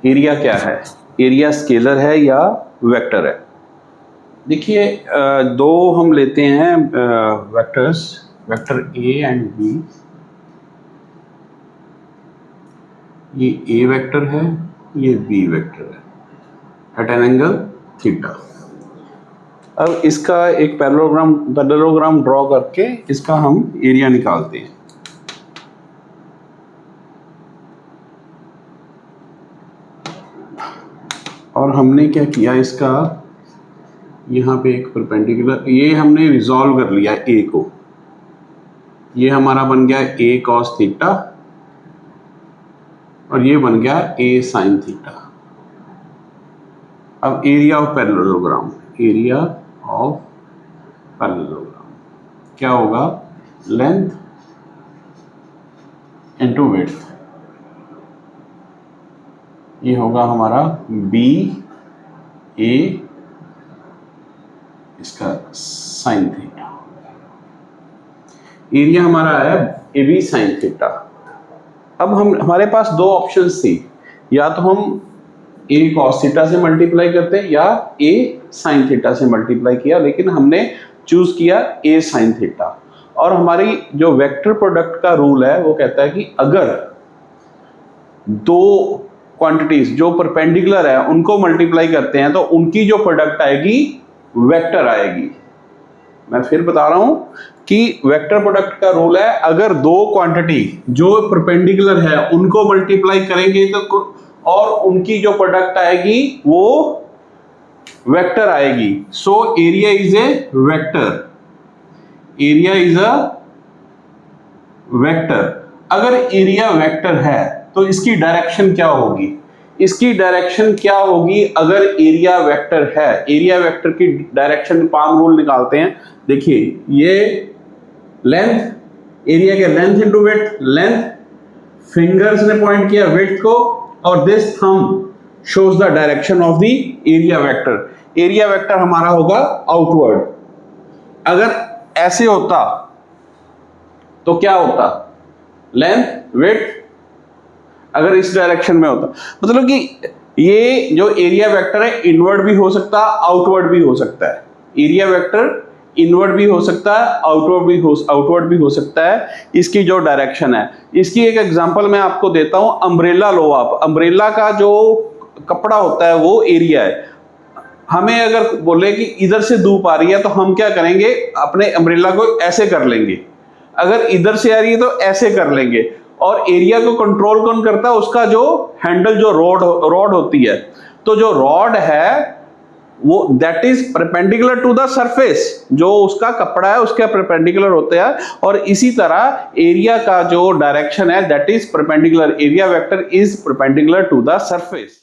Area क्या है, area scalar है या वेक्टर है। देखिए दो हम लेते हैं vectors, vector A and B. ये ए वेक्टर है, ये बी वेक्टर है एट एन एंगल थीटा। अब इसका एक पैरेललोग्राम ड्रॉ करके इसका हम एरिया निकालते हैं। और हमने क्या किया, इसका यहाँ पे एक परपेंडिकुलर, ये हमने रिजॉल्व कर लिया ए को, ये हमारा बन गया ए कॉस थीटा और ये बन गया ए साइन थीटा। अब area of parallelogram, area of parallelogram क्या होगा, लेंथ इनटू विड्थ। ये होगा हमारा बी ए इसका साइन थीटा, एरिया हमारा है ए बी साइन थीटा। अब हमारे पास दो ऑप्शंस थी, या तो हम ए कॉस थीटा से मल्टीप्लाई करते हैं या ए साइन थीटा से मल्टीप्लाई किया, लेकिन हमने चूज किया ए साइन थीटा। और हमारी जो वेक्टर प्रोडक्ट का रूल है वो कहता है कि अगर दो क्वांटिटीज जो परपेंडिकुलर है उनको मल्टीप्लाई करते हैं तो उनकी जो प्रोडक्ट आएगी वेक्टर आएगी। मैं फिर बता रहा हूं कि वेक्टर प्रोडक्ट का रूल है, अगर दो क्वांटिटी जो परपेंडिकुलर है उनको मल्टीप्लाई करेंगे तो और उनकी जो प्रोडक्ट आएगी वो वेक्टर आएगी। So area is a vector, area is a vector. अगर एरिया वेक्टर है तो इसकी डायरेक्शन क्या होगी, इसकी डायरेक्शन क्या होगी अगर एरिया वेक्टर है। एरिया वेक्टर की डायरेक्शन पाम रूल निकालते हैं। देखिए ये लेंथ, एरिया के length into width, length fingers ने पॉइंट किया विड्थ को और this thumb shows the direction of the area vector. Area vector हमारा होगा आउटवर्ड। अगर ऐसे होता तो क्या होता, लेंथ विड्थ। अगर इस डायरेक्शन में होता मतलब कि ये जो एरिया वेक्टर है इनवर्ड भी हो सकता है, आउटवर्ड भी हो सकता है। एरिया वेक्टर इनवर्ड भी हो सकता है, आउटवर्ड भी हो सकता है। इसकी जो डायरेक्शन है, इसकी एक एग्जांपल मैं आपको देता हूं। अम्ब्रेला लो आप, अम्ब्रेला का जो कपड़ा होता है वो एरिया है। हमें अगर बोले कि इधर से धूप आ रही है तो हम क्या करेंगे, अपने अम्ब्रेला को ऐसे कर लेंगे। अगर इधर से आ रही है तो ऐसे कर लेंगे। और एरिया को कंट्रोल कौन करता है, उसका जो हैंडल, जो रॉड होती है। तो जो रॉड है वो that is perpendicular to the surface, जो उसका कपड़ा है उसके परपेंडिकुलर होते हैं। और इसी तरह एरिया का जो डायरेक्शन है that is perpendicular, area vector is perpendicular to the surface.